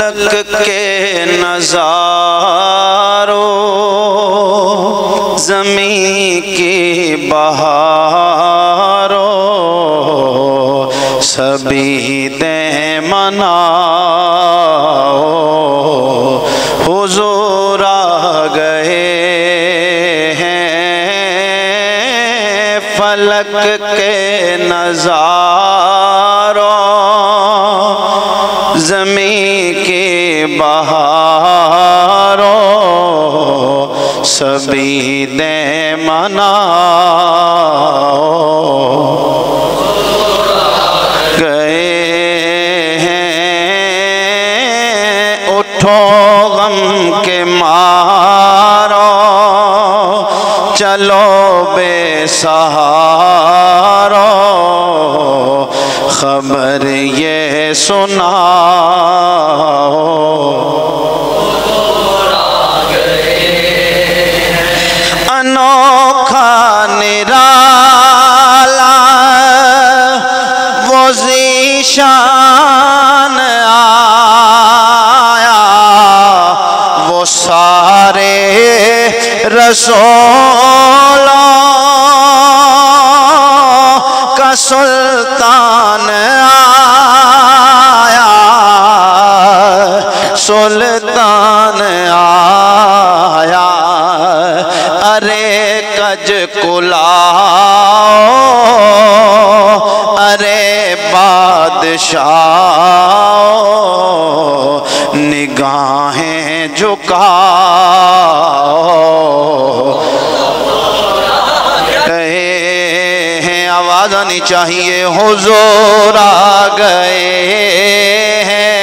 فلک کے نظاروں زمین کی بہاروں سبھی دیں مناؤ حضور آ گئے ہیں فلک کے نظاروں زمین کی بہاروں سبھی دیں مناؤ غم کے مارو چلو بے سہارو خبر یہ سناؤ انوکھا نرالا وہ ذیشان سارے رسولوں کا سلطان آیا سلطان آیا ارے کج کلاؤ ارے بادشاہ نگاہیں جھکاؤ کہے ہیں آواز آنی چاہیے حضور آ گئے ہیں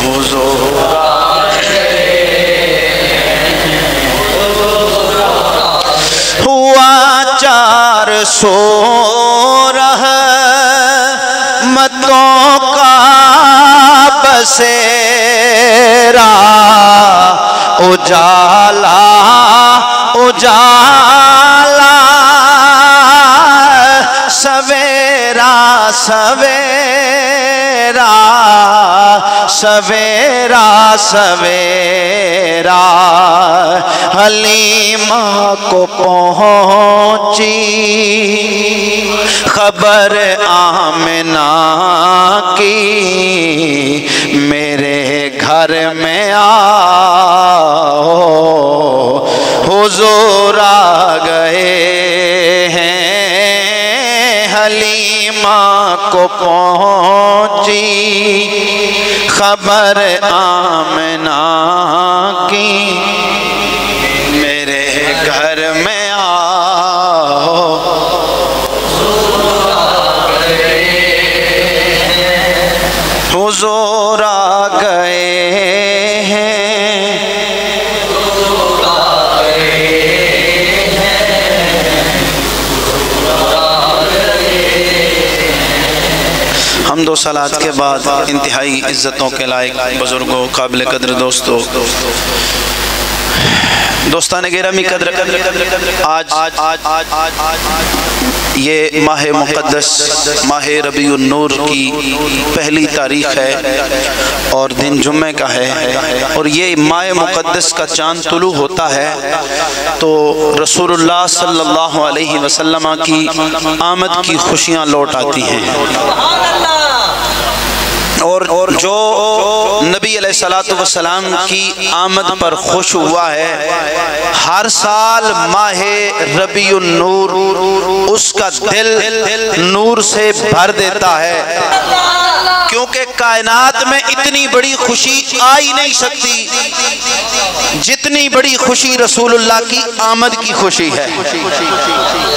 حضور آ گئے ہوا 400 رحمتوں کا بسیرا اجالا اجالا سویرا سویرا سویرا سویرا حلیمہ کو پہنچی خبر آمنہ کی میرے گھر میں آؤ حضور آ گئے ہیں حلیمہ کو پہنچی خبر آمنہ کی میرے گھر میں آؤ حضور آ گئے ہیں حمد و صلوات کے بعد انتہائی عزتوں کے لائق بزرگوں قابل قدر دوستان گرامی قدر آج یہ ماہ مقدس ماہ ربیع النور کی پہلی تاریخ ہے اور دن جمعہ کا ہے اور یہ ماہ مقدس کا چاند طلوع ہوتا ہے تو رسول اللہ صلی اللہ علیہ وسلم کی آمد کی خوشیاں لوٹ آتی ہیں اور جو نبی علیہ السلام کی آمد پر خوش ہوا ہے ہر سال ماہ ربیع النور اس کا دل نور سے بھر دیتا ہے کیونکہ کائنات میں اتنی بڑی خوشی آ ہی نہیں سکتی جتنی بڑی خوشی رسول اللہ کی آمد کی خوشی ہے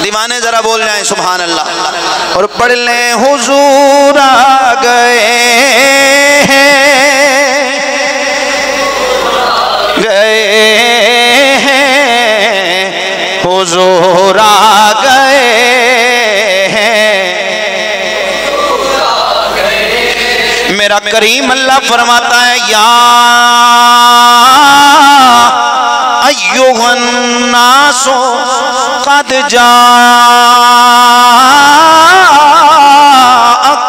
دیوانے ذرا بول جائیں سبحان اللہ اور پڑھ لیں حضور آ گئے حضور آ گئے میرا کریم اللہ فرماتا ہے یا ایھا الناس قد جاءکم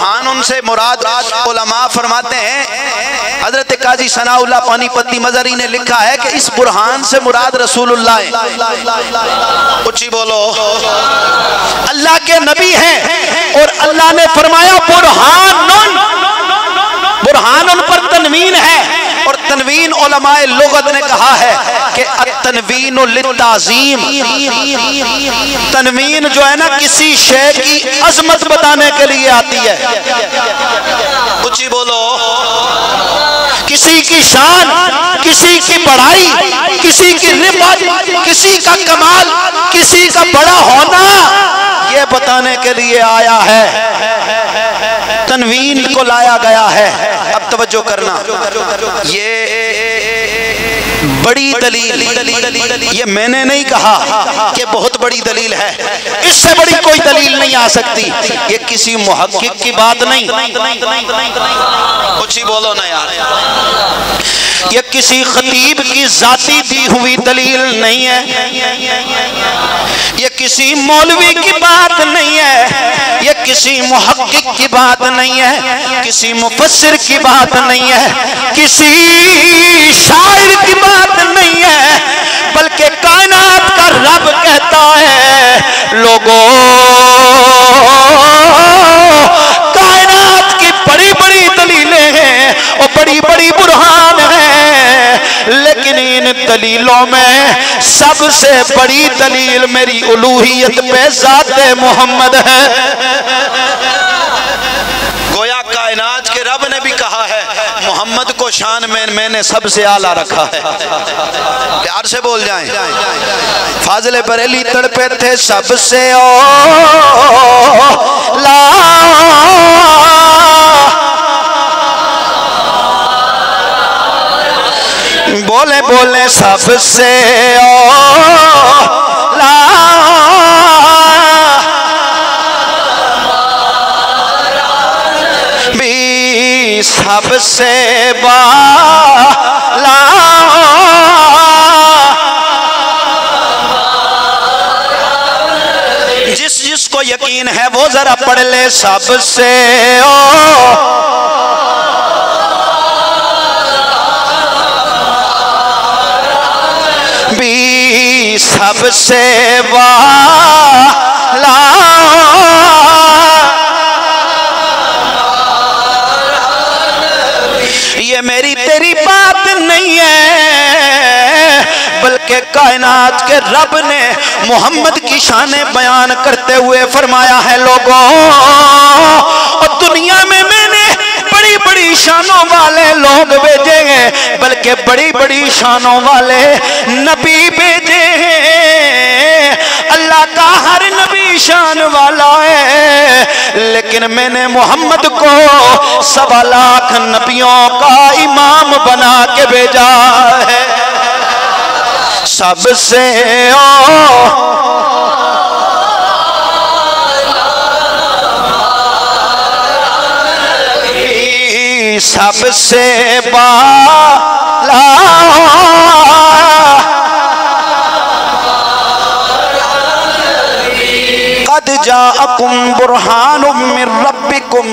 برہان ان سے مراد علماء فرماتے ہیں، حضرت قاضی ثناء اللہ پانی پتی مظہری نے لکھا ہے کہ اس برہان سے مراد رسول اللہ ہے۔ اچھی بولو، اللہ کے نبی ہیں اور اللہ نے فرمایا برہان ان پر تنوین ہے، اور تنوین علماء لغت نے کہا ہے کہ التنوین للتعظیم، تنوین جو ہے نا کسی شے کی عظمت بتانے کے لیے آتی ہے۔ اچھی بولو، کسی کی شان، کسی کی بڑائی، کسی کی رفعت، کسی کا کمال، کسی کا بڑا ہونا، یہ بتانے کے لیے آیا ہے، تنوین کو لایا گیا ہے۔ اب توجہ کرنا، یہ بڑی دلیل، یہ میں نے نہیں کہا کہ بہت بڑی دلیل ہے، اس سے بڑی کوئی دلیل نہیں آ سکتی، یہ کسی محقق کی بات نہیں، کچھ ہی بولو نا یار، یہ کسی خطیب کی ذاتی دی ہوئی دلیل نہیں ہے، یہ کسی مولوی کی بات نہیں ہے، یہ کسی محقق کی بات نہیں ہے، کسی مفسر کی بات نہیں ہے، کسی شاعر کی بات نہیں ہے، بلکہ کائنات کا رب کہتا ہے لوگوں، کائنات کی بڑی بڑی دلیلیں ہیں اور بڑی بڑی برہان ہیں، لیکن ان دلیلوں میں سب سے بڑی دلیل میری الوہیت پہ ذات محمد ہے۔ گویا کائنات کے رب نے بھی کہا ہے محمد کو شان میں نے سب سے اعلیٰ رکھا ہے۔ پیار سے بول جائیں، فاضل بریلی تڑپے تھے سب سے اولا، بولے بولے سب سے اولا، بھی سب سے بالا، جس کو یقین ہے وہ ذرا پڑھ لے، سب سے بھی سب سے والا، یہ میری تیری بات نہیں ہے، بلکہ کائنات کے رب نے محمد کی شان بیان کرتے ہوئے فرمایا ہے لوگوں، اور دنیا میں میں نے بڑی بڑی شانوں والے لوگ بھیجے ہیں، بلکہ بڑی بڑی شانوں والے نبی بھیجے ہیں، اللہ کا ہر نبی شان والا ہے، لیکن میں نے محمد کو 1.25 لاکھ نبیوں کا امام بنا کے بھیجا ہے، سب سے سب سے بالا، قد جاءکم برہان من ربکم،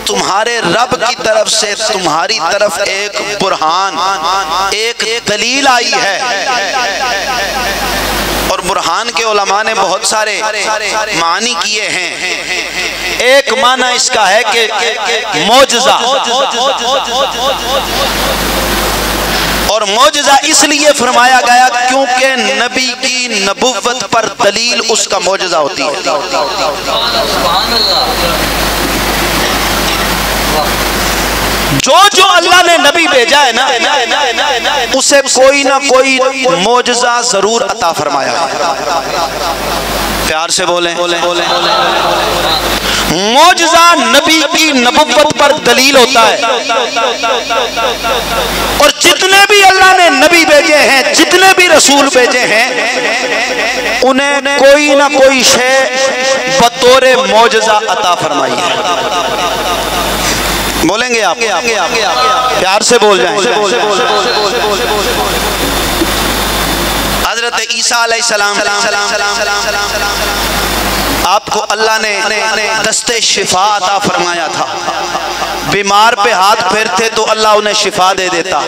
تمہارے رب کی طرف سے تمہاری طرف ایک برہان، ایک دلیل آئی ہے۔ اور برہان کے علماء نے بہت سارے معنی کیے ہیں، ایک معنی اس کا ہے کہ معجزہ، اور معجزہ اس لیے فرمایا گیا کیونکہ نبی کی نبوت پر دلیل اس کا معجزہ ہوتی ہے۔ جو اللہ نے نبی بھیجا ہے نا، اسے کوئی نہ کوئی معجزہ ضرور عطا فرمایا ہے۔ پیار سے بولیں، معجزہ نبی کی نبوت پر دلیل ہوتا ہے، اور جتنے بھی اللہ نے نبی بھیجے ہیں، جتنے بھی رسول بھیجے ہیں، انہیں کوئی نہ کوئی شے بطور معجزہ عطا فرمائی ہے۔ بولیں گے آپ؟ پیار سے بول جائیں۔ حضرت عیسیٰ علیہ السلام آپ کو اللہ نے دست شفا عطا فرمایا تھا. بیمار پہ ہاتھ پھیرتے تو اللہ انہیں شفا دے دیتا.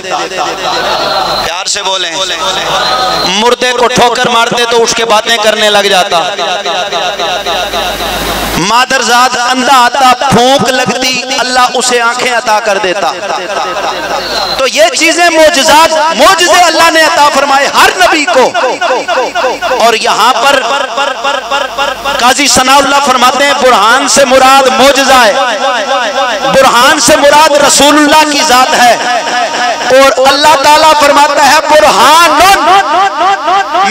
پیار سے بولیں. مردے کو ٹھوکر مارتے تو اٹھ کے باتیں کرنے لگ جاتا. مادرزاد اندھا آتا پھونک لگتی اللہ اسے آنکھیں عطا کر دیتا. تو یہ چیزیں معجزے اللہ نے عطا فرمائے ہر نبی کو. اور یہاں پر قاضی ثناء اللہ فرماتے ہیں برہان سے مراد معجزہ ہے, برہان سے مراد رسول اللہ کی ذات ہے. اور اللہ تعالیٰ فرماتا ہے برہان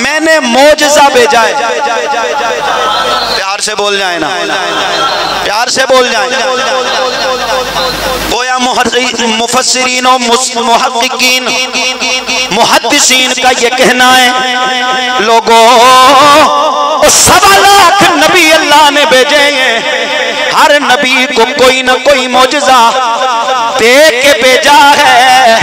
میں نے معجزہ بھیجا ہے. پیار سے بول جائیں نا, پیار سے بول جائیں. گویا مفسرین و محققین محدثین کا یہ کہنا ہے لوگوں 1.25 لاکھ نبی اللہ نے بھیجے ہیں, ہر نبی کو کوئی نہ کوئی معجزہ دے کے بھیجا ہے.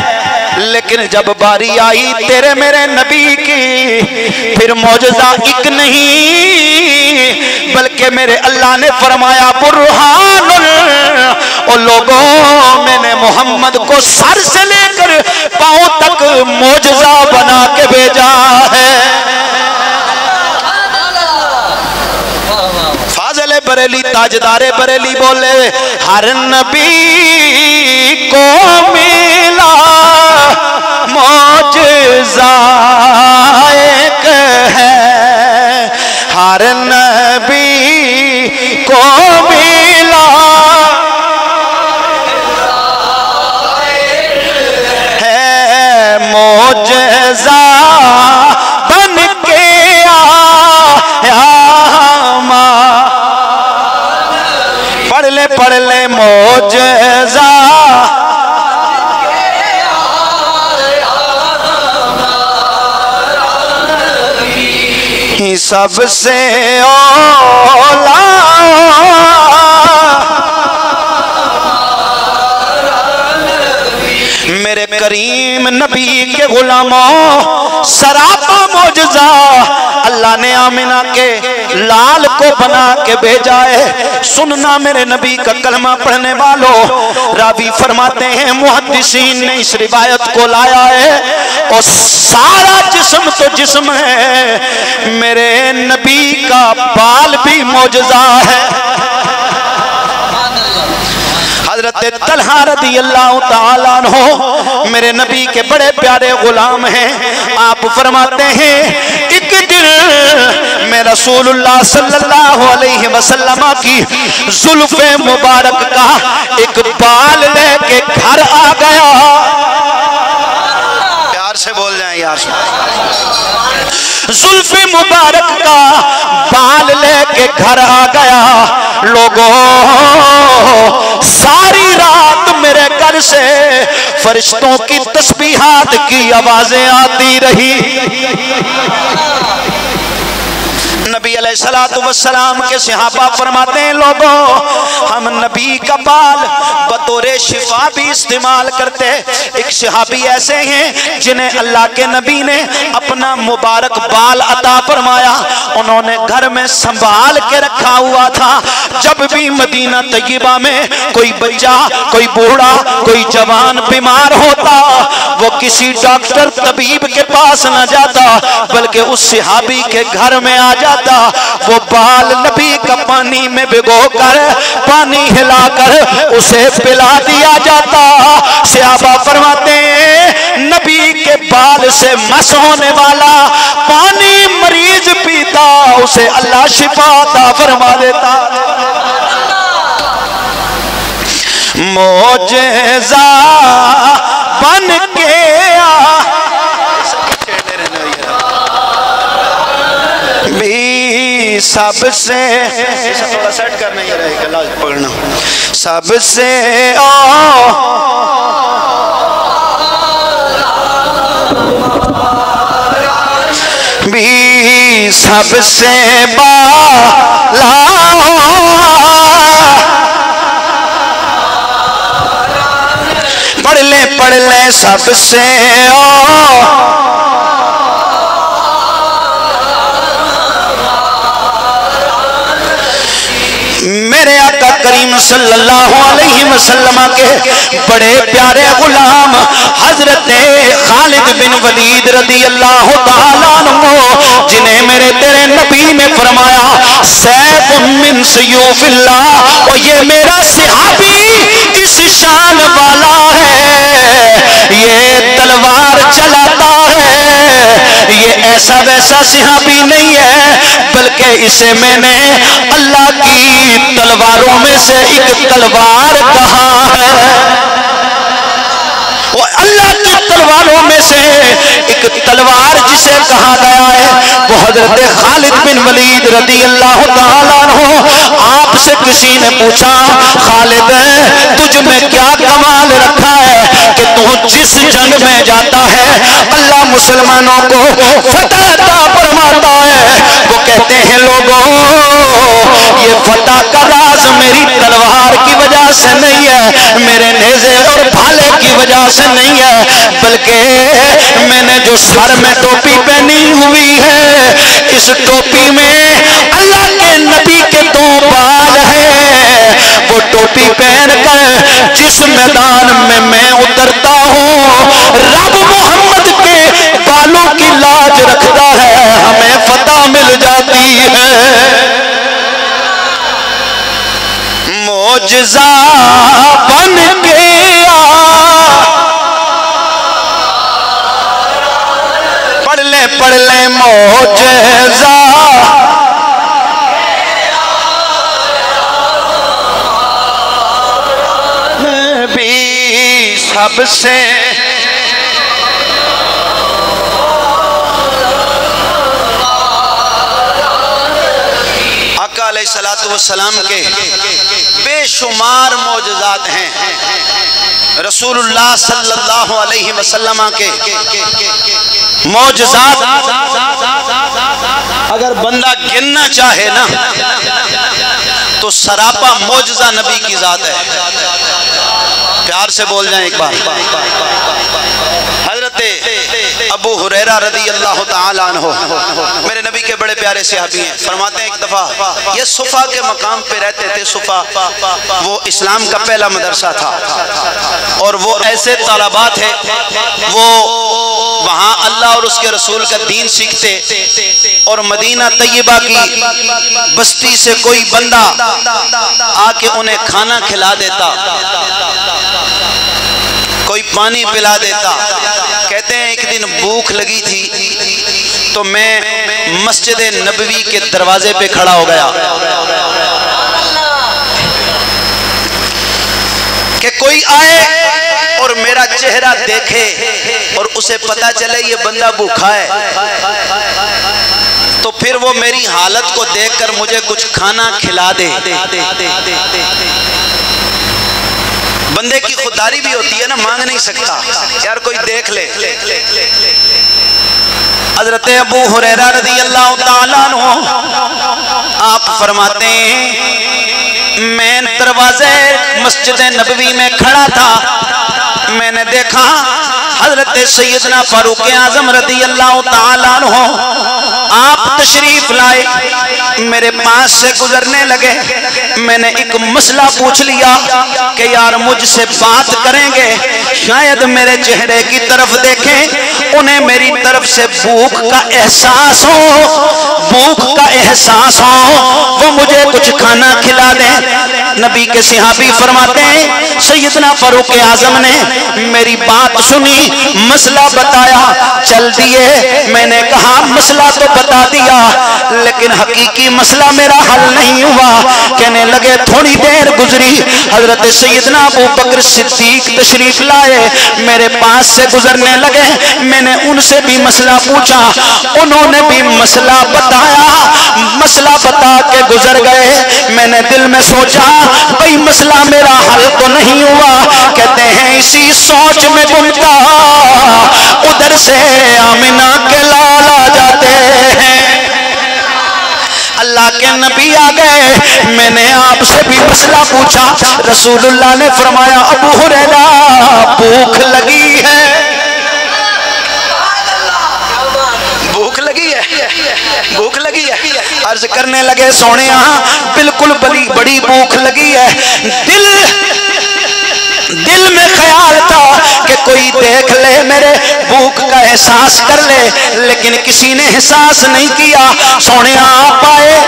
لیکن جب باری آئی تیرے میرے نبی کی پھر معجزہ ایک نہیں بلکہ میرے اللہ نے فرمایا برہان. اور لوگوں میں نے محمد کو سر سے لے کر پاؤں تک معجزہ بنا کے بھیجا ہے. فاضل بریلی تاجدار بریلی بولے ہر نبی کو ملا معجزہ ایک ہے, ہر نبی کو ملا ہے معجزہ بن کے آیا. پڑھ لے معجزہ سب سے اولا میرے کریم نبی کے غلاموں سراپا معجزہ اللہ نے آمنہ کے لال کو بنا کے بھیجا ہے. سننا میرے نبی کا کلمہ پڑھنے والوں, راوی فرماتے ہیں محدثین نے اس روایت کو لایا ہے اور سارا جسم تو جسم ہے, میرے نبی کا بال بھی معجزہ ہے. حضرت طلحہ رضی اللہ تعالیٰ عنہ میرے نبی کے بڑے پیارے غلام ہیں. آپ فرماتے ہیں ایک دن میں رسول اللہ صلی اللہ علیہ وسلم کی زلف مبارک کا ایک بال لے کے گھر آ گیا. پیار سے بول جائیں یار. زلف مبارک کا بال لے کے گھر آ گیا. لوگوں ساری رات میرے گھر سے فرشتوں کی تسبیحات کی آوازیں آتی رہی. نبی علیہ السلام کے صحابہ فرماتے ہیں لوگوں ہم نبی کا بال بطور شفا بھی استعمال کرتے. ایک صحابی ایسے ہیں جنہیں اللہ کے نبی نے اپنا مبارک بال عطا فرمایا, انہوں نے گھر میں سنبھال کے رکھا ہوا تھا. جب بھی مدینہ طیبہ میں کوئی بچہ, کوئی بوڑھا, کوئی جوان بیمار ہوتا وہ کسی ڈاکٹر طبیب کے پاس نہ جاتا بلکہ اس صحابی کے گھر میں آ جاتا. وہ بال نبی کا پانی میں بھگو کر پانی ہلا کر اسے پلا دیا جاتا. صحابہ فرماتے ہیں نبی کے بال سے مس ہونے والا پانی مریض پیتا اسے اللہ شفا عطا فرما دیتا. معجزہ بن کے بھی سب سے تھوڑا سیٹ کرنا ہی رہے گا پکڑنا سب سے بھی سب سے بالا پڑھ لے سب سے اکرم صلی اللہ علیہ وسلم کے بڑے پیارے غلام حضرت خالد بن ولید رضی اللہ تعالیٰ عنہ، جنہیں میرے تیرے نبی نے فرمایا سیف من سیوف اللہ، اور یہ میرا صحابی اس شان والا ہے، یہ تلوار چلاتا ہے، یہ ایسا ویسا صحابی نہیں ہے، بلکہ اسے میں نے اللہ کی تلواروں میں سے ایک تلوار کہا ہے، وہ اللہ کی تلواروں میں سے ایک تلوار جسے کہا گیا ہے وہ حضرت خالد بن ولید رضی اللہ تعالیٰ عنہ۔ آپ سے کسی نے پوچھا خالد تجھ میں کیا کمال رکھا ہے کہ تو جس جنگ میں جاتا ہے اللہ مسلمانوں کو فتح عطا فرماتا ہے؟ وہ کہتے ہیں لوگوں یہ فتح کا راز میری تلوار کی وجہ سے نہیں ہے، میرے نیزے اور بھالے کی وجہ سے نہیں ہے، بلکہ میں نے جو سر میں ٹوپی پہنی ہوئی ہے اس ٹوپی میں اللہ کے نبی کے دو بال ہیں، وہ ٹوپی پہن کر جس میدان میں اترتا ہوں رب محمد کے بالوں کی لاج رکھتا ہے، ہمیں فتح مل جاتی ہے۔ معجزہ بن گیا پڑھ لیں معجزہ بھی سب سے آقا علیہ السلام کے بے شمار معجزات ہیں، رسول اللہ صلی اللہ علیہ وسلم کے معجزات اگر بندہ گننا چاہے نا تو سراپا معجزہ نبی کی ذات ہے۔ پیار سے بول جائیں ایک بار۔ حضرت ابو ہریرہ رضی اللہ تعالیٰ عنہ میرے نبی کے بڑے پیارے صحابی ہیں، فرماتے ہیں ایک دفعہ یہ صفا کے مقام پہ رہتے تھے۔ صفا وہ اسلام کا پہلا مدرسہ تھا اور وہ ایسے طلباء تھے وہ وہاں اللہ اور اس کے رسول کا دین سیکھتے، اور مدینہ طیبہ کی بستی سے کوئی بندہ آ کے انہیں کھانا کھلا دیتا، کوئی پانی پلا دیتا۔ کہتے ہیں ایک دن بھوک لگی تھی تو میں مسجد نبوی کے دروازے پہ کھڑا ہو گیا کہ کوئی آئے اور میرا چہرہ دیکھے اور اسے پتا چلے یہ بندہ بھوکا ہے، تو پھر وہ میری حالت کو دیکھ کر مجھے کچھ کھانا کھلا دے۔ بندے کی خودداری بھی ہوتی ہے نا، مانگ نہیں سکتا، یار کوئی دیکھ لے۔ حضرت ابو ہریرہ رضی اللہ تعالیٰ عنہ آپ فرماتے ہیں میں دروازے مسجد نبوی میں کھڑا تھا، میں نے دیکھا حضرت سیدنا فاروق اعظم رضی اللہ تعالیٰ عنہ آپ تشریف لائے، میرے پاس سے گزرنے لگے، میں نے ایک مسئلہ پوچھ لیا کہ یار مجھ سے بات کریں گے، شاید میرے چہرے کی طرف دیکھیں، انہیں میری طرف سے بھوک کا احساس ہو، بھوک کا احساس ہو، وہ مجھے کچھ کھانا کھلا دیں۔ نبی کے صحابی فرماتے ہیں سیدنا فاروق اعظم نے میری بات سنی، مسئلہ بتایا، چل دیے۔ میں نے کہا مسئلہ تو بتا دیا لیکن حقیقی مسئلہ میرا حل نہیں ہوا۔ کہنے لگے تھوڑی دیر گزری، حضرت سیدنا ابو بکر صدیق تشریف لائے، میرے پاس سے گزرنے لگے، میں نے ان سے بھی مسئلہ پوچھا، انہوں نے بھی مسئلہ بتایا، مسئلہ بتا کے گزر گئے۔ میں نے دل میں سوچا بھئی مسئلہ میرا حل تو نہیں ہوا۔ کہتے ہیں اسی سوچ میں گم تھا، ادھر سے آمنہ کے لال آ جاتے ہیں، اللہ کے نبی آ گئے۔ میں نے آپ سے بھی مسئلہ پوچھا، رسول اللہ نے فرمایا ابو ہریرہ بھوک لگی ہے، بھوک لگی ہے، بھوک لگی ہے۔ عرض کرنے لگے سونے بالکل بڑی بھوک لگی ہے، دل میں خیال تھا کہ کوئی دیکھ لے میرے بھوک کا احساس کر لے، لیکن کسی نے احساس نہیں کیا۔ سونے آپ آئے،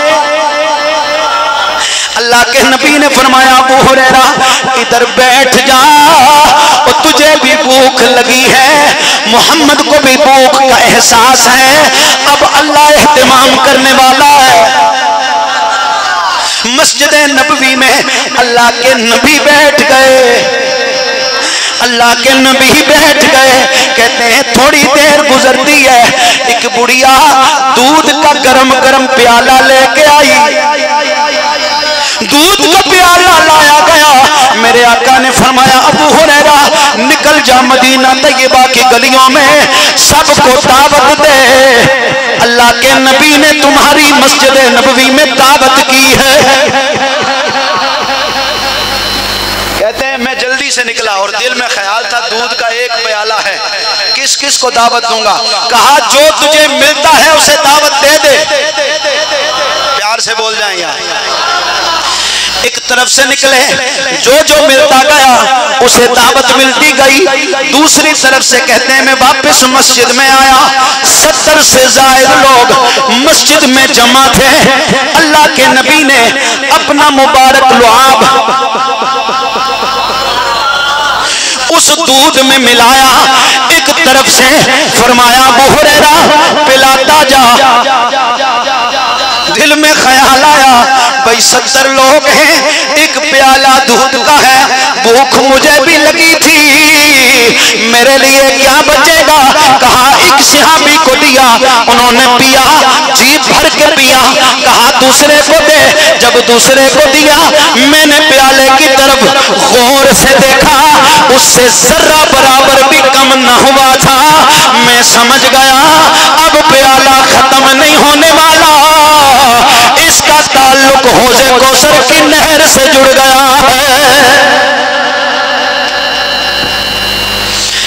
اللہ کے نبی نے فرمایا ابو ہریرہ ادھر بیٹھ جا، اور تجھے بھی بھوک لگی ہے، محمد کو بھی بھوک کا احساس ہے، اب اللہ اہتمام کرنے والا ہے۔ مسجد نبوی میں اللہ کے نبی بیٹھ گئے، اللہ کے نبی بیٹھ گئے، کہتے ہیں تھوڑی دیر گزرتی ہے، ایک بڑھیا دودھ کا گرم گرم پیالہ لے کے آئی، دودھ کا پیالہ لایا گیا۔ میرے آقا نے فرمایا ابو ہریرہ نکل جا مدینہ طیبہ کی گلیوں میں سب کو دعوت دے، اللہ کے نبی نے تمہاری مسجد نبوی میں دعوت کی ہے۔ کہتے ہیں میں جلدی سے نکلا اور دل میں خیال تھا دودھ کا ایک پیالہ ہے، کس کس کو دعوت دوں گا؟ کہا جو تجھے ملتا ہے اسے دعوت دے دے، پیار سے بول جائیں یار۔ ایک طرف سے نکلے، جو ملتا گیا اسے دعوت ملتی گئی، دوسری طرف سے کہتے ہیں میں واپس مسجد میں آیا، 70 سے زائد لوگ مسجد میں جمع تھے۔ اللہ کے نبی نے اپنا مبارک لعاب اس دودھ میں ملایا، ایک طرف سے فرمایا ابو ہریرہ پلاتا جا۔ دل میں خیال آیا بھئی 70 لوگ ہیں، ایک پیالہ دودھ کا ہے، بھوک مجھے بھی لگی تھی، میرے لیے کیا بچے گا؟ کہا ایک صحابی کو دیا، انہوں نے پیا، جی بھر کے پیا، کہا دوسرے کو دے، جب دوسرے کو دیا میں نے پیالے کی طرف غور سے دیکھا، اس سے ذرہ برابر بھی کم نہ ہوا تھا، میں سمجھ گیا اب پیالہ ختم نہیں ہونے والا، اس کا تعلق حوض کوثر کی نہر سے جڑ گیا ہے۔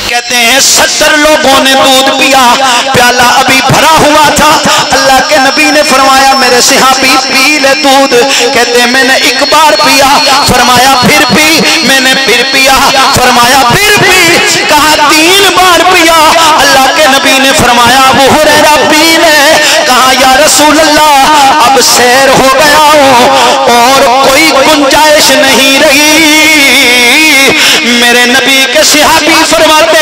کہتے ہیں 70 لوگوں نے دودھ پیا، پیالہ ابھی بھرا ہوا تھا، اللہ کے نبی نے فرمایا میرے صحابی پی لے دودھ، کہتے ہیں میں نے ایک بار پیا، فرمایا پھر پی، میں نے پھر پیا، فرمایا پھر پی، کہا 3 بار پیا، اللہ کے نبی نے فرمایا ابو ہریرہ پی لے، کہا یا رسول اللہ اب سیر ہو گیا ہوں اور کوئی گنجائش نہیں رہی۔ میرے نبی کے صحابی فرماتے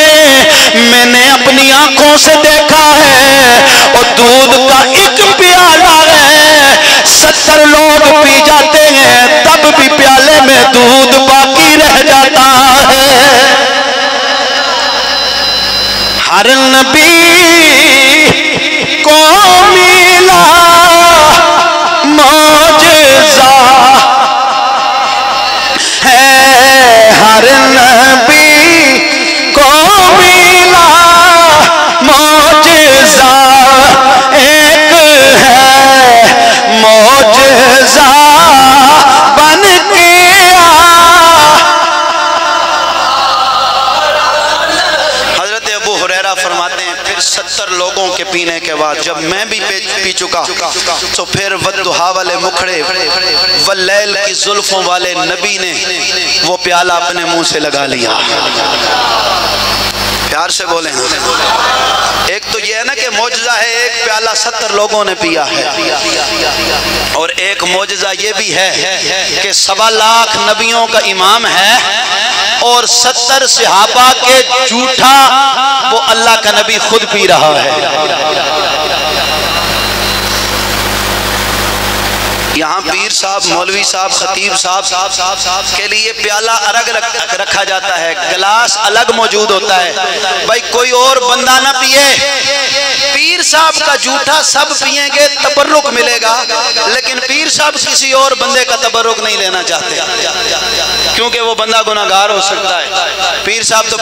میں نے اپنی آنکھوں سے دیکھا ہے اور دودھ کا ایک پیالہ ہے، 70 لوگ پی جاتے ہیں تب بھی پیالے میں دودھ باقی رہ جاتا ہے۔ ہر نبی کو ملا معجزہ ہے، ہر نبی کو ملا معجزہ، ایک ہے معجزہ بن گیا۔ حضرت ابو ہریرہ فرماتے ہیں پھر 70 لوگوں کے پینے کے بعد جب میں بھی پی چکا تو پھر والضحیٰ والے مکھڑے واللیل کی زلفوں والے نبی نے وہ پیالہ اپنے منہ سے لگا لیا۔ پیار سے بولیں، ایک تو یہ ہے نا کہ معجزہ ہے ایک پیالہ 70 لوگوں نے پیا ہے، اور ایک معجزہ یہ بھی ہے کہ 1.25 لاکھ نبیوں کا امام ہے اور 70 صحابہ کے جھوٹا وہ اللہ کا نبی خود پی رہا ہے۔ یہاں پیر صاحب، مولوی صاحب، خطیب صاحب کے لیے پیالہ الگ رکھا جاتا ہے، گلاس الگ موجود ہوتا ہے، بھائی کوئی اور بندہ نہ پیے، پیر صاحب کا جھوٹا سب پیئیں گے تبرک ملے گا، لیکن پیر صاحب کسی اور بندے کا تبرک نہیں لینا چاہتے کیونکہ وہ بندہ گناہگار ہو سکتا ہے۔ پیر صاحب تو